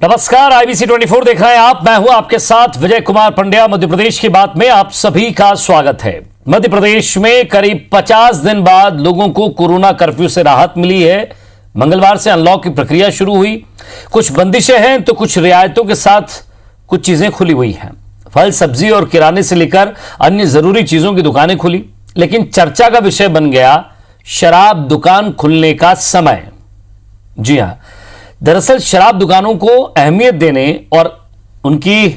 नमस्कार, IBC 24 देख रहे हैं आप। मैं हूं आपके साथ विजय कुमार पंड्या। मध्य प्रदेश की बात में आप सभी का स्वागत है। मध्य प्रदेश में करीब 50 दिन बाद लोगों को कोरोना कर्फ्यू से राहत मिली है। मंगलवार से अनलॉक की प्रक्रिया शुरू हुई। कुछ बंदिशें हैं तो कुछ रियायतों के साथ कुछ चीजें खुली हुई हैं। फल, सब्जी और किराने से लेकर अन्य जरूरी चीजों की दुकानें खुली। लेकिन चर्चा का विषय बन गया शराब दुकान खुलने का समय। जी हां, दरअसल शराब दुकानों को अहमियत देने और उनकी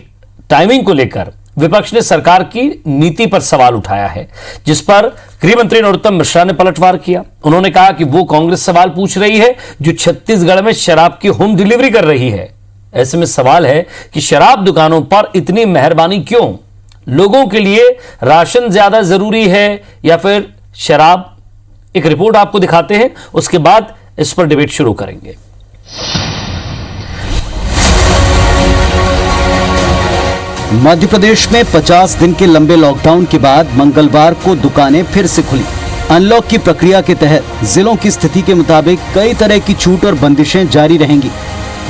टाइमिंग को लेकर विपक्ष ने सरकार की नीति पर सवाल उठाया है, जिस पर गृह मंत्री नरोत्तम मिश्रा ने पलटवार किया। उन्होंने कहा कि वो कांग्रेस सवाल पूछ रही है जो छत्तीसगढ़ में शराब की होम डिलीवरी कर रही है। ऐसे में सवाल है कि शराब दुकानों पर इतनी मेहरबानी क्यों? लोगों के लिए राशन ज्यादा जरूरी है या फिर शराब? एक रिपोर्ट आपको दिखाते हैं, उसके बाद इस पर डिबेट शुरू करेंगे। मध्य प्रदेश में 50 दिन के लंबे लॉकडाउन के बाद मंगलवार को दुकानें फिर से खुली। अनलॉक की प्रक्रिया के तहत जिलों की स्थिति के मुताबिक कई तरह की छूट और बंदिशें जारी रहेंगी।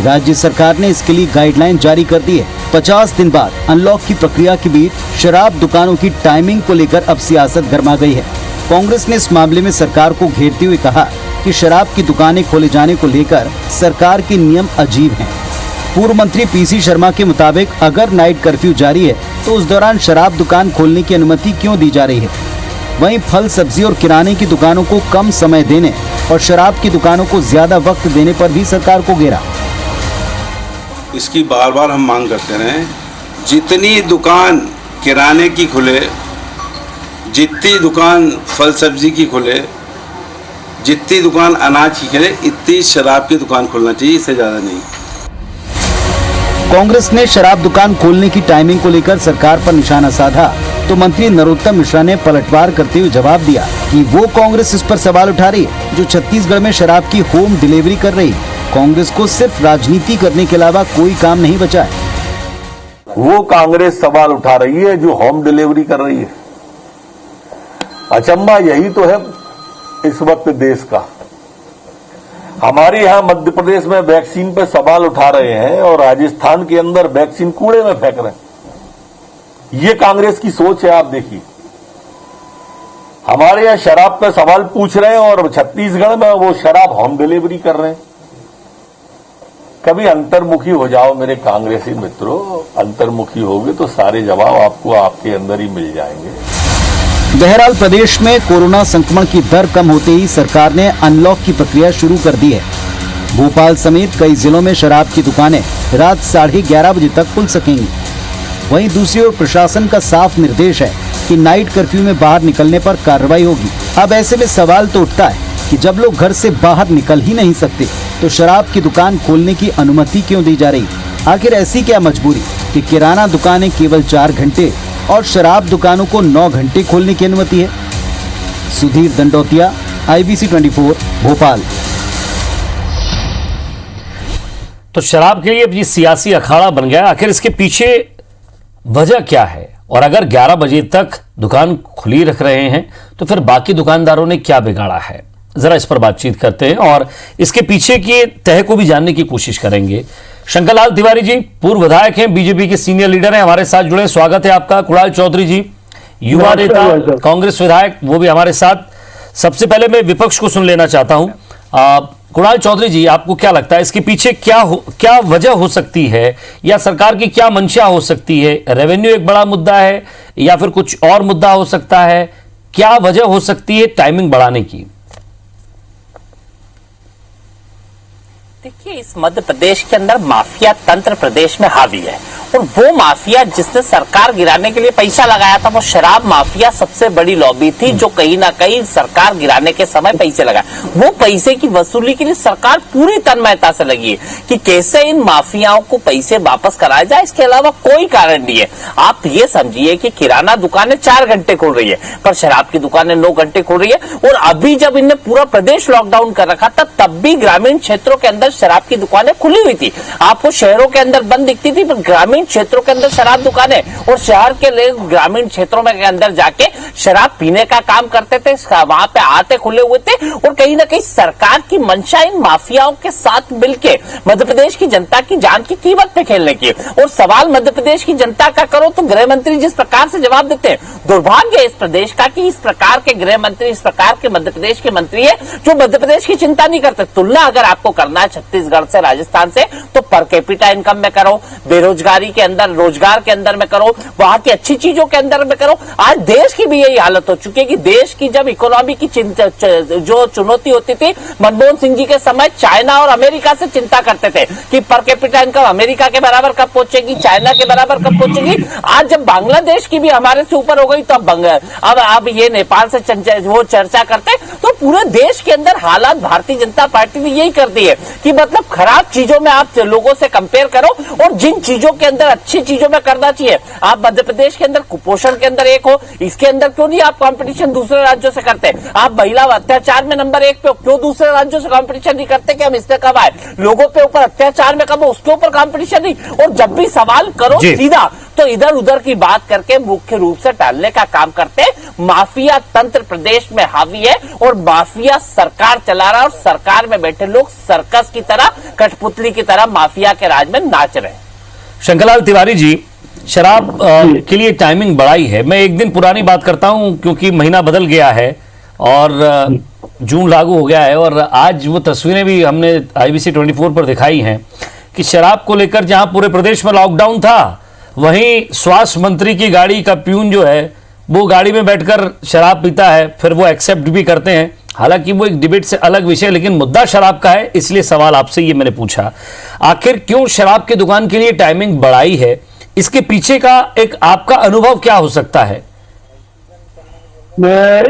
राज्य सरकार ने इसके लिए गाइडलाइन जारी कर दी है। 50 दिन बाद अनलॉक की प्रक्रिया के बीच शराब दुकानों की टाइमिंग को लेकर अब सियासत गर्मा गई है। कांग्रेस ने इस मामले में सरकार को घेरते हुए कहा कि शराब की दुकानें खोले जाने को लेकर सरकार के नियम अजीब हैं। पूर्व मंत्री PC शर्मा के मुताबिक अगर नाइट कर्फ्यू जारी है तो उस दौरान शराब दुकान खोलने की अनुमति क्यों दी जा रही है? वहीं फल, सब्जी और किराने की दुकानों को कम समय देने और शराब की दुकानों को ज्यादा वक्त देने पर भी सरकार को घेरा। इसकी बार बार हम मांग करते रहे, जितनी दुकान किराने की खुले, जितनी दुकान फल सब्जी की खुले, जितनी दुकान अनाज की खुले, इतनी शराब की दुकान खोलना चाहिए, इससे ज्यादा नहीं। कांग्रेस ने शराब दुकान खोलने की टाइमिंग को लेकर सरकार पर निशाना साधा तो मंत्री नरोत्तम मिश्रा ने पलटवार करते हुए जवाब दिया कि वो कांग्रेस इस पर सवाल उठा रही है जो छत्तीसगढ़ में शराब की होम डिलीवरी कर रही है। कांग्रेस को सिर्फ राजनीति करने के अलावा कोई काम नहीं बचा है। वो कांग्रेस सवाल उठा रही है जो होम डिलीवरी कर रही है। अचंभा यही तो है इस वक्त देश का। हमारे यहां मध्य प्रदेश में वैक्सीन पे सवाल उठा रहे हैं और राजस्थान के अंदर वैक्सीन कूड़े में फेंक रहे हैं। ये कांग्रेस की सोच है। आप देखिए, हमारे यहां शराब पे सवाल पूछ रहे हैं और छत्तीसगढ़ में वो शराब होम डिलीवरी कर रहे हैं। कभी अंतर्मुखी हो जाओ मेरे कांग्रेसी मित्रों, अंतर्मुखी होगे तो सारे जवाब आपको आपके अंदर ही मिल जाएंगे। बहरहाल प्रदेश में कोरोना संक्रमण की दर कम होते ही सरकार ने अनलॉक की प्रक्रिया शुरू कर दी है। भोपाल समेत कई जिलों में शराब की दुकानें रात 11:30 बजे तक खुल सकेंगी। वहीं दूसरी ओर प्रशासन का साफ निर्देश है कि नाइट कर्फ्यू में बाहर निकलने पर कार्रवाई होगी। अब ऐसे में सवाल तो उठता है कि जब लोग घर से बाहर निकल ही नहीं सकते तो शराब की दुकान खोलने की अनुमति क्यों दी जा रही? आखिर ऐसी क्या मजबूरी कि किराना दुकानें केवल 4 घंटे और शराब दुकानों को 9 घंटे खोलने की अनुमति है? सुधीर दंडोतिया, IBC 24, भोपाल। तो शराब के लिए ये सियासी अखाड़ा बन गया। आखिर इसके पीछे वजह क्या है? और अगर 11 बजे तक दुकान खुली रख रहे हैं तो फिर बाकी दुकानदारों ने क्या बिगाड़ा है? जरा इस पर बातचीत करते हैं और इसके पीछे की तह को भी जानने की कोशिश करेंगे। शंकरलाल तिवारी जी पूर्व विधायक हैं, बीजेपी के सीनियर लीडर हैं, हमारे साथ जुड़े। स्वागत है आपका। कुणाल चौधरी जी युवा नेता, कांग्रेस विधायक, वो भी हमारे साथ। सबसे पहले मैं विपक्ष को सुन लेना चाहता हूं। कुणाल चौधरी जी, आपको क्या लगता है इसके पीछे क्या वजह हो सकती है या सरकार की क्या मंशा हो सकती है? रेवेन्यू एक बड़ा मुद्दा है या फिर कुछ और मुद्दा हो सकता है? क्या वजह हो सकती है टाइमिंग बढ़ाने की? देखिए, इस मध्य प्रदेश के अंदर माफिया तंत्र प्रदेश में हावी है और वो माफिया जिसने सरकार गिराने के लिए पैसा लगाया था वो शराब माफिया सबसे बड़ी लॉबी थी जो कहीं ना कहीं सरकार गिराने के समय पैसे लगाए। वो पैसे की वसूली के लिए सरकार पूरी तन्मयता से लगी है कि कैसे इन माफियाओं को पैसे वापस कराया जाए। इसके अलावा कोई कारण नहीं है। आप ये समझिए कि किराना दुकानें 4 घंटे खोल रही है पर शराब की दुकानें 9 घंटे खोल रही है। और अभी जब इनने पूरा प्रदेश लॉकडाउन कर रखा था तब भी ग्रामीण क्षेत्रों के अंदर शराब शराब की दुकानें खुली हुई थी। आपको शहरों के अंदर बंद दिखती थी, पर ग्रामीण क्षेत्रों के अंदर शराब दुकानें और शहर के लोग ग्रामीण क्षेत्रों में के अंदर जाके शराब पीने का काम करते थे, वहां पे आते खुले हुए थे। और कहीं ना कहीं सरकार की मंशा इन माफियाओं के साथ मिलकर मध्य प्रदेश की जनता की जान की कीमत पे खेलने की। और सवाल मध्य प्रदेश की जनता का करो तो गृह मंत्री जिस प्रकार से जवाब देते हैं, दुर्भाग्य है इस प्रदेश का कि इस प्रकार के गृह मंत्री, इस प्रकार के मध्य प्रदेश के मंत्री है जो मध्य प्रदेश की चिंता नहीं करते। तुलना अगर आपको करना है छत्तीसगढ़ से, राजस्थान से, तो पर कैपिटा इनकम में करो, बेरोजगारी के अंदर, रोजगार के अंदर में करो, वहां की अच्छी चीजों के अंदर में करो। आज देश की भी यही हालत हो चुकी है कि देश की जब इकोनॉमी की जो चुनौती होती थी, मनमोहन सिंह जी के समय चाइना और अमेरिका से चिंता करते थे कि पर कैपिटा इनकम अमेरिका के बराबर कब पहुंचेगी, चाइना के बराबर कब पहुंचेगी। आज जब बांग्लादेश की भी हमारे से ऊपर हो गई तो अब ये नेपाल से वो चर्चा करते, तो पूरे देश के अंदर हालात भारतीय जनता पार्टी ने यही कर दी है कि मतलब खराब चीजों में आप लोगों से कंपेयर करो और जिन चीजों के अंदर अच्छी चीजों में करना चाहिए। आप मध्य प्रदेश के अंदर कुपोषण के अंदर एक हो, इसके अंदर क्यों नहीं आप कंपटीशन दूसरे राज्यों से करते? आप महिला अत्याचार में नंबर 1 पे हो, क्यों दूसरे राज्यों से कंपटीशन नहीं करते कि हम इससे कब आए? लोगों पे ऊपर अत्याचार में कब हो, उसके ऊपर कंपटीशन नहीं। और जब भी सवाल करो सीधा तो इधर उधर की बात करके मुख्य रूप से टालने का काम करते। माफिया तंत्र प्रदेश में हावी है और माफिया सरकार चला रहा है और सरकार में बैठे लोग सर्कस की तरह, कठपुतली की तरह माफिया के राज में नाच रहे हैं। शंकरलाल तिवारी जी, शराब के लिए टाइमिंग बढ़ाई है। मैं एक दिन पुरानी बात करता हूं क्योंकि महीना बदल गया है और जून लागू हो गया है और आज वो तस्वीरें भी हमने IBC 24 पर दिखाई हैं कि शराब को लेकर जहां पूरे प्रदेश में लॉकडाउन था, वहीं स्वास्थ्य मंत्री की गाड़ी का प्यून जो है वो गाड़ी में बैठकर शराब पीता है, फिर वो एक्सेप्ट भी करते हैं। हालांकि वो एक डिबेट से अलग विषय, लेकिन मुद्दा शराब का है, इसलिए सवाल आपसे ये मैंने पूछा, आखिर क्यों शराब की दुकान के लिए टाइमिंग बढ़ाई है? इसके पीछे का एक आपका अनुभव क्या हो सकता है? मैं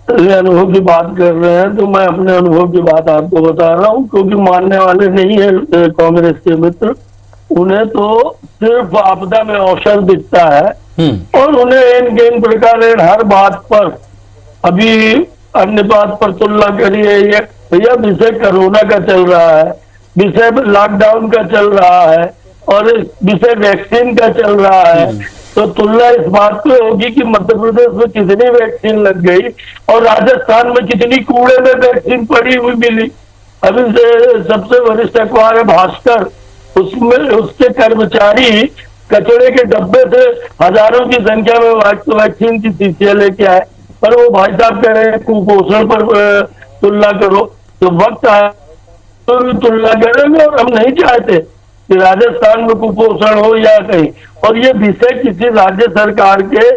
अनुभव की बात कर रहे हैं तो मैं अपने अनुभव की बात आपको बता रहा हूँ, क्योंकि मानने वाले नहीं है कांग्रेस के मित्र, उन्हें तो सिर्फ आपदा में अवसर दिखता है और उन्हें इन गेम प्रकार हर बात पर, अभी अन्य बात पर तुलना करिए, ये भैया विषय कोरोना का चल रहा है, विषय लॉकडाउन का चल रहा है और विषय वैक्सीन का चल रहा है, तो तुलना इस बात पे होगी कि मध्य प्रदेश में कितनी वैक्सीन लग गई और राजस्थान में कितनी कूड़े में वैक्सीन पड़ी हुई मिली। अभी सबसे वरिष्ठ अखबार है भास्कर, उसमें उसके कर्मचारी कचरे के डब्बे से हजारों की संख्या में वैक्सीन की शीशियां लेके आए, पर वो भाई साहब कह रहे हैं कुपोषण पर तुलना करो, तो वक्त आया तो तुलना करेंगे। और हम नहीं चाहते कि राजस्थान में कुपोषण हो या कहीं, और ये विषय किसी राज्य सरकार के,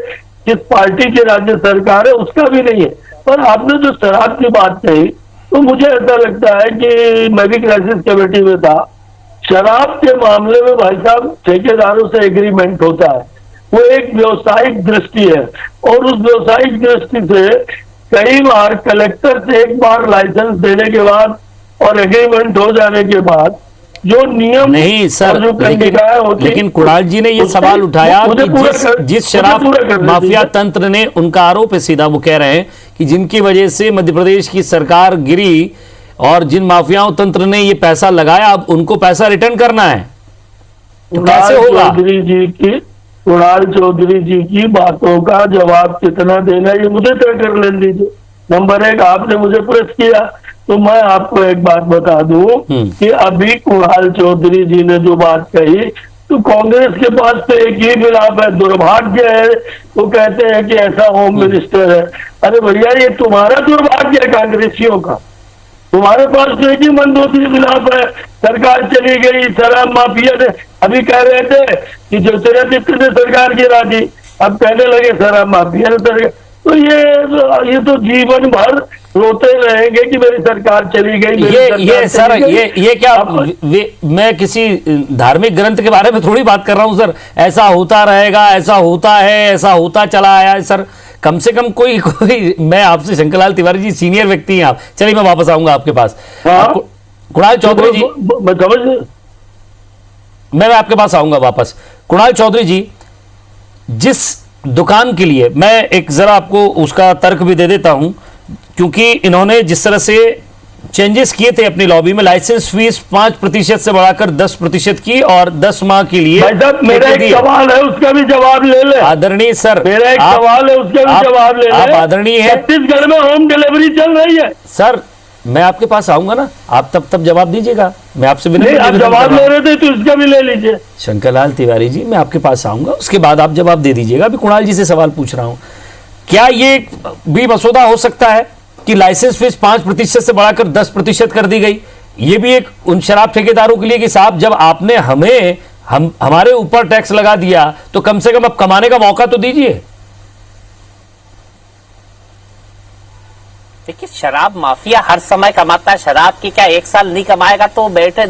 किस पार्टी की राज्य सरकार है उसका भी नहीं है। पर आपने जो शराब की बात कही तो मुझे ऐसा लगता है कि मैं भी क्राइसिस कमेटी में था, शराब के मामले में भाई साहब ठेकेदारों से एग्रीमेंट होता है, वो एक व्यवसायिक दृष्टि है और उस व्यवसायिक दृष्टि से कई बार कलेक्टर से एक बार लाइसेंस देने के बाद और एग्रीमेंट हो जाने के बाद जो नियम नहीं सर, लेकिन कुणाल जी ने ये सवाल उठाया कि जिस शराब माफिया तंत्र ने, उनका आरोप है सीधा, वो कह रहे हैं कि जिनकी वजह से मध्य प्रदेश की सरकार गिरी और जिन माफियाओं तंत्र ने ये पैसा लगाया, अब उनको पैसा रिटर्न करना है, तो कैसे होगा? कुणाल चौधरी जी की बातों का जवाब कितना देना ये मुझे तय कर लेने दीजिए। नंबर 1, आपने मुझे प्रश्न किया तो मैं आपको एक बात बता दूं कि अभी कुणाल चौधरी जी ने जो बात कही, तो कांग्रेस के पास तो एक ही मिलाप है, दुर्भाग्य है। वो कहते हैं कि ऐसा होम मिनिस्टर है। अरे भैया, ये तुम्हारा दुर्भाग्य है कांग्रेसियों का, तुम्हारे पास तो एक ही मंदोदरी मिलाप है। सरकार चली गई, शराब माफिया ने, अभी कह रहे थे कि ज्योतिरादित्य ने सरकार गिरा दी, अब कहने लगे शराब माफिया ने सरकार, तो ये तो जीवन भर रोते रहेंगे कि मेरी सरकार चली गई। ये सर, ये क्या मैं किसी धार्मिक ग्रंथ के बारे में थोड़ी बात कर रहा हूं सर। ऐसा होता रहेगा, ऐसा होता है, ऐसा होता चला आया है सर। कम से कम कोई मैं आपसे, शंकरलाल तिवारी जी सीनियर व्यक्ति हैं आप, चलिए मैं वापस आऊंगा आपके पास। कुणाल चौधरी जी, मैं आपके पास आऊंगा वापस। कुणाल चौधरी जी, जिस दुकान के लिए मैं एक जरा आपको उसका तर्क भी दे देता हूं, क्योंकि इन्होंने जिस तरह से चेंजेस किए थे अपनी लॉबी में, लाइसेंस फीस 5% से बढ़ाकर 10% की और 10 माह के लिए। भाई साहब मेरा एक सवाल है, उसका भी जवाब ले ले। आदरणीय सर, मेरा एक सवाल है, उसका भी जवाब ले ले। आप आदरणीय है। छत्तीसगढ़ में होम डिलीवरी चल रही है सर, मैं आपके पास आऊंगा ना, आप तब जवाब दीजिएगा। मैं आपसे नहीं, आप जवाब ले रहे थे तो इसका भी ले लीजिए। शंकरलाल तिवारी जी, मैं आपके पास आऊंगा, उसके बाद आप जवाब दे दीजिएगा। अभी कुणाल जी से सवाल पूछ रहा हूं, क्या ये भी मसौदा हो सकता है कि लाइसेंस फीस 5% से बढ़ाकर 10% कर दी गई? ये भी एक उन शराब ठेकेदारों के लिए कि साहब, जब आपने हमारे ऊपर टैक्स लगा दिया तो कम से कम अब कमाने का मौका तो दीजिए। देखिए, शराब माफिया हर समय कमाता है। शराब की क्या एक साल नहीं कमाएगा तो बैठे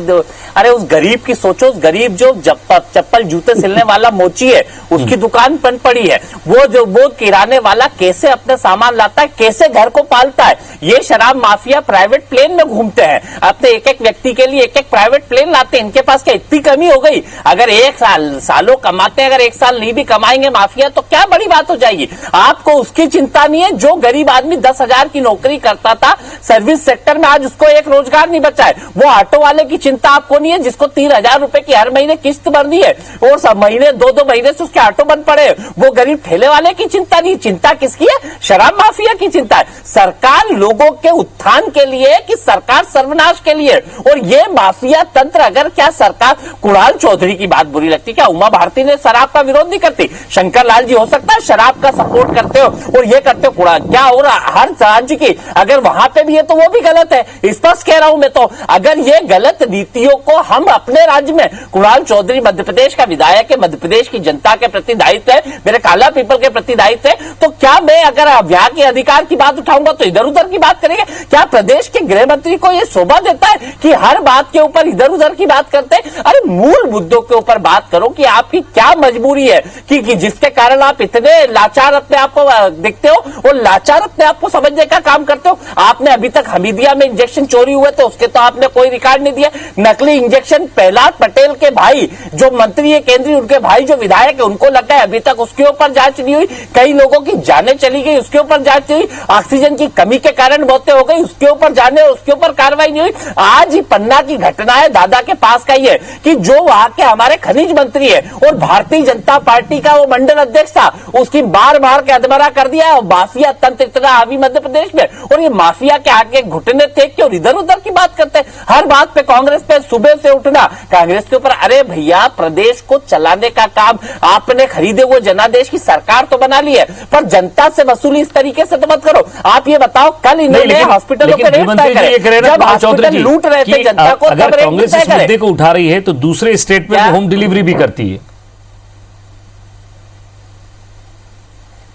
अरे उस गरीब की सोचो, उस गरीब जो चप्पल जूते सिलने वाला मोची है, उसकी दुकान बंद पड़ी है। वो किराने वाला कैसे अपने सामान लाता है, कैसे घर को पालता है। ये शराब माफिया प्राइवेट प्लेन में घूमते हैं, अपने एक एक व्यक्ति के लिए एक एक प्राइवेट प्लेन लाते हैं। इनके पास क्या इतनी कमी हो गई? अगर एक सालों कमाते हैं, अगर एक साल नहीं भी कमाएंगे माफिया तो क्या बड़ी बात हो जाएगी? आपको उसकी चिंता नहीं है। जो गरीब आदमी 10,000 की नौकरी करता था सर्विस सेक्टर में, आज उसको एक रोजगार नहीं बचा है। वो ऑटो वाले की चिंता आपको नहीं है, जिसको 3,000 रुपए की हर महीने किस्त भरनी है और सब महीने 2-2 महीने से उसके ऑटो बंद पड़े। वो गरीब ठेले वाले की चिंता नहीं, चिंता किसकी है? शराब माफिया की चिंता है। सरकार लोगों के उत्थान के लिए कि सरकार सर्वनाश के लिए? और ये माफिया तंत्र, अगर क्या सरकार, कुणाल चौधरी की बात बुरी लगती, क्या उमा भारती ने शराब का विरोध नहीं करती? शंकर लाल जी हो सकता है शराब का सपोर्ट करते हो और ये करते हो, कुणाल क्या हो रहा हर राज्य की, अगर वहां पे भी है तो वो भी गलत है। स्पष्ट कह रहा हूं मैं तो, अगर ये गलत नीतियों को हम अपने राज्य में, कुणाल चौधरी मध्य प्रदेश का विधायक है, मध्य प्रदेश की जनता के प्रति दायित्व है, मेरे काला पीपल के प्रति दायित्व है, तो क्या मैं अगर यहाँ के अधिकार की बात उठाऊंगा तो इधर उधर की बात करेंगे? क्या प्रदेश के गृह मंत्री को यह शोभा देता है कि हर बात के ऊपर इधर उधर की बात करते हैं? अरे मूल मुद्दों के ऊपर बात करो कि आपकी क्या मजबूरी है कि जिसके कारण आप इतने लाचार अपने आप को दिखते हो और लाचार अपने आप को समझने का काम करते हो। आपने अभी तक हमीदिया में इंजेक्शन चोरी हुए तो उसके तो आपने कोई रिकॉर्ड नहीं दिया। नकली इंजेक्शन प्रहलाद पटेल के भाई जो मंत्री है केंद्रीय, उनके भाई जो विधायक है, उनको लगा है, अभी तक उसके ऊपर जांच नहीं हुई। कई लोगों की जानें चली गई, उसके ऊपर जांच नहीं हुई। ऑक्सीजन की कमी के कारण मौतें हो गई, उसके ऊपर जाने, उसके ऊपर कार्रवाई नहीं हुई। आज ही पन्ना की घटना है, दादा के पास का ही है कि जो वहां के हमारे खनिज मंत्री है और भारतीय जनता पार्टी का वो मंडल अध्यक्ष था, उसकी बार बार के अधमरा कर दिया। और माफिया तंत्र इतना हावी मध्य प्रदेश में, और ये माफिया के आगे घुटने टेक के और इधर उधर की बात करते हैं। हर बात पे कांग्रेस पे सुबह से उठना, कांग्रेस के ऊपर। अरे भैया, प्रदेश को चलाने का काम आपने खरीदे हुए जनादेश की सरकार तो बना ली है, पर जनता से वसूली इस तरीके से तो मत करो। आप ये बताओ, कल इन्होंने हॉस्पिटलों के रेट तय करे, जब हॉस्पिटल लूट रहे थे जनता को, अगर कांग्रेस इस मुद्दे को उठा रही है तो दूसरे स्टेट में होम डिलीवरी भी करती है।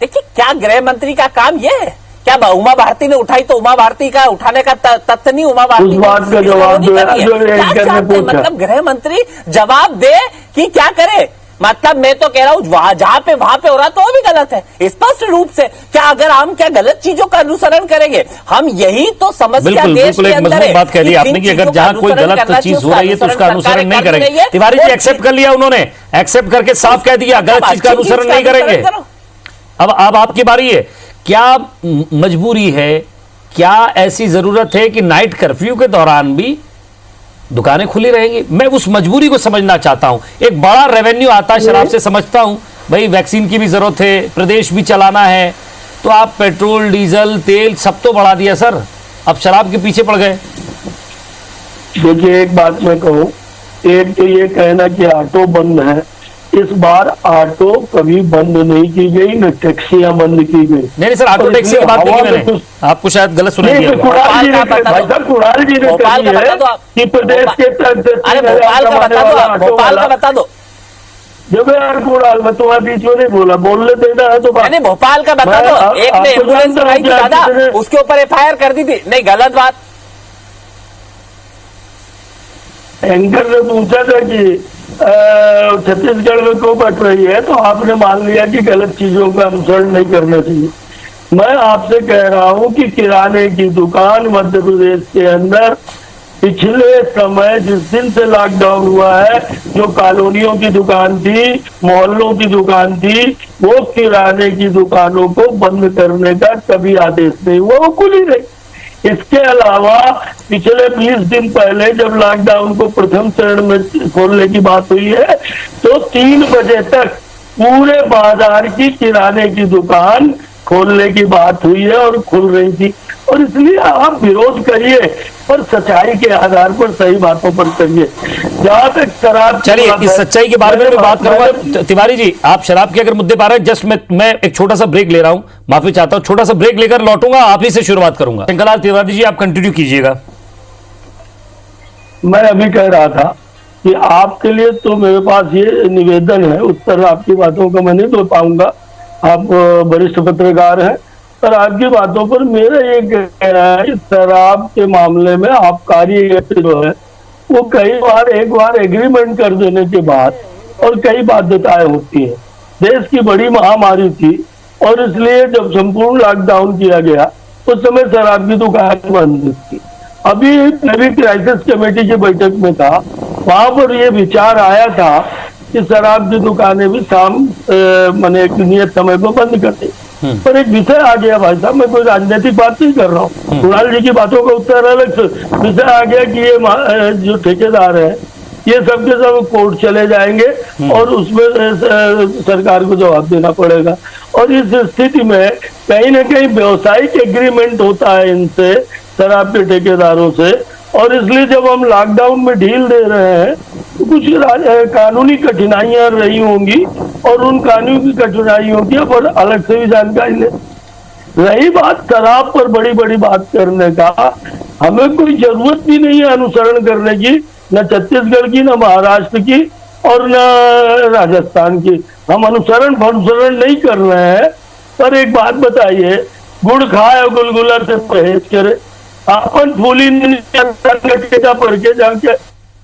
देखिए, क्या गृह मंत्री का काम ये है? क्या उमा भारती ने उठाई तो उमा भारती का उठाने का तथ्य नहीं? उमा भारती का जवाब मतलब गृह मंत्री जवाब दे कि क्या करे? मतलब मैं तो कह रहा हूं जहां पे वहां पे हो रहा तो वो भी गलत है स्पष्ट रूप से। क्या अगर हम क्या गलत चीजों का अनुसरण करेंगे? हम यही तो समस्या देश के अंदर है। बात कह दी आपने कि अगर जहां कोई गलत चीज हो रही है तो उसका अनुसरण नहीं करेंगे। तिवारी जी एक्सेप्ट कर लिया, उन्होंने एक्सेप्ट करके साफ कह दिया गलत चीज का अनुसरण नहीं करेंगे। अब आपकी बारी है। क्या मजबूरी है, क्या ऐसी जरूरत है कि नाइट कर्फ्यू के दौरान भी दुकानें खुली रहेंगी? मैं उस मजबूरी को समझना चाहता हूं। एक बड़ा रेवेन्यू आता है शराब से, समझता हूं भाई वैक्सीन की भी जरूरत है, प्रदेश भी चलाना है, तो आप पेट्रोल डीजल तेल सब तो बढ़ा दिया सर, अब शराब के पीछे पड़ गए। देखिए, एक बात मैं कहूँ, एक तो ये कहना कि ऑटो बंद है, इस बार ऑटो कभी बंद नहीं की गई, न टैक्सियां बंद की गई। नहीं सर, ऑटो टैक्सी की बात नहीं मैंने, आपको शायद गलत सुना दिया। कुणाल जी ने कही है कि प्रदेश के भोपाल का बता दो। जब यार कुणाल, मैं तुम्हारे बीच में नहीं बोला, बोलने देना है तो नहीं, भोपाल का बता दो। एक ने एम्बुलेंस लगाई थी दादा, उसके ऊपर FIR कर दी थी। नहीं, गलत बात। एंकर ने पूछा था कि छत्तीसगढ़ में क्यों बट रही है, तो आपने मान लिया कि गलत चीजों का अनुसरण नहीं करना चाहिए। मैं आपसे कह रहा हूं कि किराने की दुकान मध्य प्रदेश के अंदर पिछले समय जिस दिन से लॉकडाउन हुआ है, जो कॉलोनियों की दुकान थी, मोहल्लों की दुकान थी, वो किराने की दुकानों को बंद करने का कभी आदेश नहीं हुआ, वो खुली रही। इसके अलावा पिछले 20 दिन पहले जब लॉकडाउन को प्रथम चरण में खोलने की बात हुई है तो 3 बजे तक पूरे बाजार की किराने की दुकान खोलने की बात हुई है और खुल रही थी। और इसलिए आप विरोध करिए पर सच्चाई के आधार पर सही बातों पर करिए। जहां तक शराब, चलिए इस सच्चाई के बारे में मैं बात करूंगा। तिवारी जी, आप शराब के अगर मुद्दे पा रहे हैं, जस्ट मैं एक छोटा सा ब्रेक ले रहा हूं, माफी चाहता हूं, छोटा सा ब्रेक लेकर लौटूंगा, आप ही से शुरुआत करूंगा। शंकरलाल तिवारी जी, आप कंटिन्यू कीजिएगा। मैं अभी कह रहा था कि आपके लिए तो मेरे पास ये निवेदन है, उत्तर आपकी बातों का मैं नहीं दे पाऊंगा, आप वरिष्ठ पत्रकार हैं, पर आपकी बातों पर मेरा ये कहना है, शराब के मामले में आबकारी जो है वो कई बार एक बार एग्रीमेंट कर देने के बाद और कई बाध्यताएं होती है। देश की बड़ी महामारी थी और इसलिए जब संपूर्ण लॉकडाउन किया गया उस समय शराब की दुकान बंद थी। अभी क्राइसिस कमेटी की बैठक में था, वहां पर ये विचार आया था कि शराब की दुकानें भी शाम मैंने एक नियत समय पर बंद कर दी। पर एक विषय आ गया भाई साहब, मैं कोई राजनीतिक बात नहीं कर रहा हूँ, कुणाल जी की बातों का उत्तर अलग से विषय आ गया कि ये जो ठेकेदार है ये सब के सब कोर्ट चले जाएंगे और उसमें सरकार को जवाब देना पड़ेगा। और इस स्थिति में कहीं ना कहीं व्यवसायिक एग्रीमेंट होता है इनसे, शराब के ठेकेदारों से, और इसलिए जब हम लॉकडाउन में ढील दे रहे हैं तो कुछ कानूनी कठिनाइयां रही होंगी और उन कानूनी कठिनाइयों की पर अलग से भी जानकारी ले। रही बात शराब पर बड़ी बड़ी बात करने का, हमें कोई जरूरत भी नहीं है अनुसरण करने की, न छत्तीसगढ़ की, न महाराष्ट्र की और न राजस्थान की। हम अनुसरण नहीं कर रहे हैं। पर एक बात बताइए, गुड़ खाए गुलगुला से परहेज करे, अपन फूली पढ़ के जाके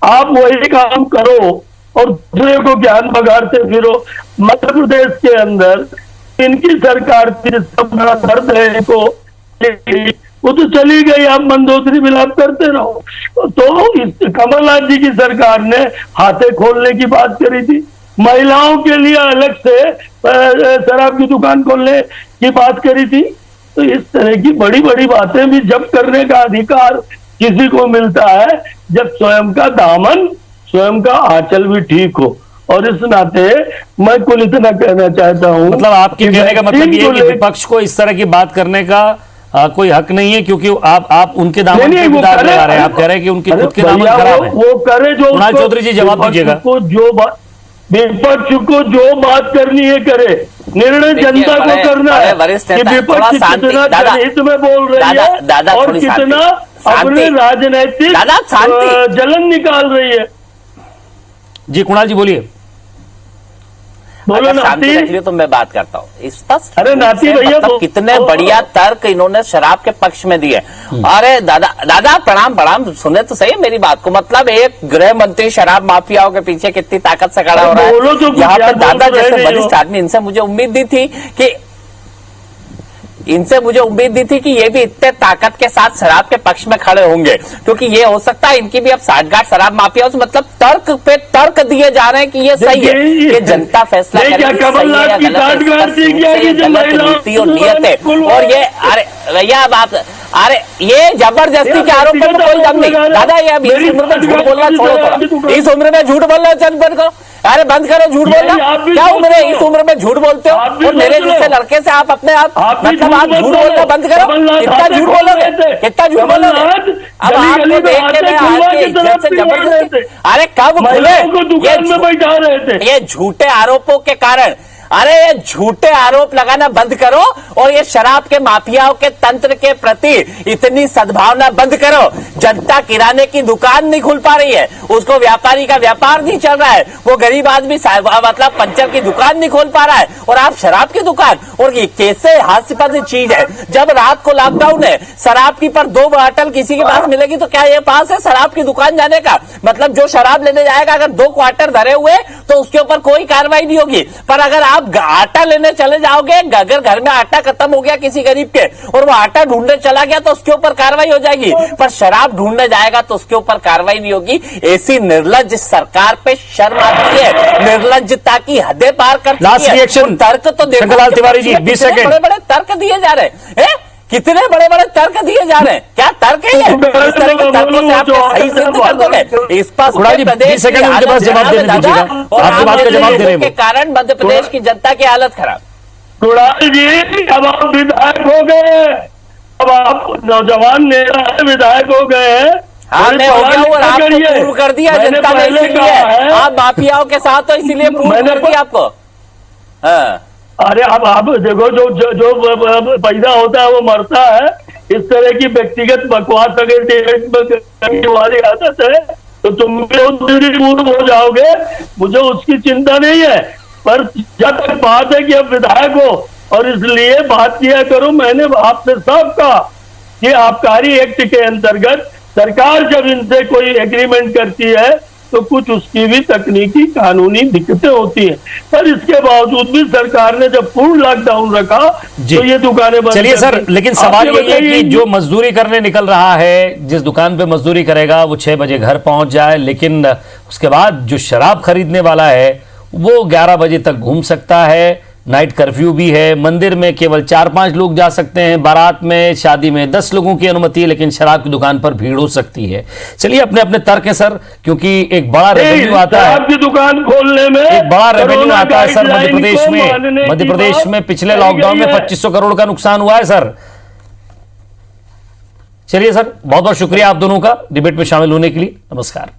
आप वही काम करो और दूसरे को ज्ञान बगाड़ते फिरो। मध्य प्रदेश के अंदर इनकी सरकार थी, सब बड़ा दर्द है इनको, वो तो चली गई, आप मंदोदरी मिलाप करते रहो। तो इस कमलनाथ जी की सरकार ने हाथे खोलने की बात करी थी, महिलाओं के लिए अलग से शराब की दुकान खोलने की बात करी थी। तो इस तरह की बड़ी बड़ी बातें भी जब करने का अधिकार किसी को मिलता है जब स्वयं का दामन, स्वयं का आंचल भी ठीक हो। और इस नाते मैं कुल इतना कहना चाहता हूं, मतलब आपके कहने का मतलब ये है कि विपक्ष को इस तरह की बात करने का कोई हक नहीं है, क्योंकि आप उनके दामन पे भी दाग लगा रहे हैं। आप कह रहे हैं कि उनके खुद के दामन खराब है। वो करे जो कुणाल चौधरी जी जवाब दीजिएगा। विपक्ष को जो बात करनी है करे, निर्णय जनता को करना है कि विपक्ष कितना जनहित में बोल रही है और कितना अपने राजनीतिक जलन निकाल रही है। जी कुणाल जी बोलिए। अगर शांति रख लियो तो मैं बात करता हूँ स्पष्ट। अरे नाती भैया, मतलब कितने बढ़िया तर्क इन्होंने शराब के पक्ष में दिए। अरे दादा प्रणाम सुने तो सही मेरी बात को। मतलब एक गृह मंत्री शराब माफियाओं के पीछे कितनी ताकत से खड़ा हो रहा है। यहाँ पे दादा जैसे वरिष्ठ आदमी, इनसे मुझे उम्मीद दी थी कि ये भी इतने ताकत के साथ शराब के पक्ष में खड़े होंगे, क्योंकि ये हो सकता है इनकी भी अब साठगांठ शराब माफिया से, मतलब तर्क पे तर्क दिए जा रहे हैं कि ये सही है, ये जनता फैसला करेगी सही है या गलत है, नीति और नियत है। और ये अरे भैया बात, अरे ये जबरदस्ती के आरोप पर कोई दम नहीं दादा। ये अब इस उम्र में झूठ बोलना छोड़ो थोड़ा, इस उम्र में झूठ बोलना चंद बंद करो। अरे बंद करो झूठ बोलना, क्या उम्र है, इस उम्र में झूठ बोलते हो। और मेरे जैसे लड़के से आप अपने आप मतलब आप झूठ बोलना बंद करो। कितना झूठ बोलोगे, कितना झूठ बोलोगे। अब आपको देखने में आपके इज्जत से जबरदस्ती, अरे कब खुले ये झूठे आरोपों के कारण। अरे ये झूठे आरोप लगाना बंद करो और ये शराब के माफियाओं के तंत्र के प्रति इतनी सद्भावना बंद करो। जनता किराने की दुकान नहीं खुल पा रही है, उसको व्यापारी का व्यापार नहीं चल रहा है, वो गरीब आदमी मतलब पंचर की दुकान नहीं खोल पा रहा है, और आप शराब की दुकान। और ये कैसे हास्यास्पद चीज है, जब रात को लॉकडाउन है, शराब की पर 2 बॉटल किसी के पास मिलेगी तो क्या ये पास है शराब की दुकान जाने का? मतलब जो शराब लेने जाएगा अगर 2 क्वार्टर धरे हुए तो उसके ऊपर कोई कार्रवाई नहीं होगी। पर अगर आप आटा लेने चले जाओगे, अगर घर में आटा खत्म हो गया किसी गरीब के और वो आटा ढूंढने चला गया तो उसके ऊपर कार्रवाई हो जाएगी, पर शराब ढूंढने जाएगा तो उसके ऊपर कार्रवाई नहीं होगी। ऐसी निर्लज्ज सरकार पे शर्म आती है, निर्लज्जता की हदें पार करती है। लास्ट रिएक्शन तर्क तो देखो शंकरलाल तिवारी जी 20 सेकंड। बड़े बड़े तर्क दिए जा रहे हैं कितने बड़े बड़े तर्क दिए जा रहे हैं, क्या तर्क है ये? इस तरह के तर्कों से आप सही सिद्ध कर दोगे? स्पष्ट कुणाल जी, 20 सेकंड उनके पास जवाब देने दीजिएगा, आपकी बात का जवाब दे रहे के हैं कारण मध्य प्रदेश की जनता की हालत खराब। कुणाल जी, अब आप विधायक हो गए, अब आप नौजवान नेता है, विधायक हो गए हैं। हाँ, मैं हो गया और आपने प्रूव कर दिया जनता ने, इसीलिए आप माफियाओं के साथ हो, इसीलिए प्रूव कर दिया आपको। हाँ, अरे अब आप देखो, जो पैदा होता है वो मरता है। इस तरह की व्यक्तिगत बकवास अगर करने वाली आदत है तो तुम भी दूर हो जाओगे, मुझे उसकी चिंता नहीं है। पर जब तक बात है कि अब विधायक हो और इसलिए बात किया करो, मैंने आपसे साफ कहा कि आबकारी एक्ट के अंतर्गत सरकार जब इनसे कोई एग्रीमेंट करती है तो कुछ उसकी भी तकनीकी कानूनी दिक्कतें होती हैं, पर इसके बावजूद भी सरकार ने जब पूर्ण लॉकडाउन रखा तो ये दुकानें बंद। चलिए सर, लेकिन सवाल ये है कि जो मजदूरी करने निकल रहा है, जिस दुकान पे मजदूरी करेगा वो 6 बजे घर पहुंच जाए, लेकिन उसके बाद जो शराब खरीदने वाला है वो 11 बजे तक घूम सकता है, नाइट कर्फ्यू भी है, मंदिर में केवल 4-5 लोग जा सकते हैं, बारात में, शादी में 10 लोगों की अनुमति है, लेकिन शराब की दुकान पर भीड़ हो सकती है। चलिए, अपने अपने तर्क है सर, क्योंकि एक बड़ा रेवेन्यू आता है, शराब की दुकान खोलने में एक बड़ा रेवेन्यू आता है सर मध्य प्रदेश में। मध्य प्रदेश में पिछले लॉकडाउन में 2500 करोड़ का नुकसान हुआ है सर। चलिए सर, बहुत बहुत शुक्रिया आप दोनों का डिबेट में शामिल होने के लिए। नमस्कार।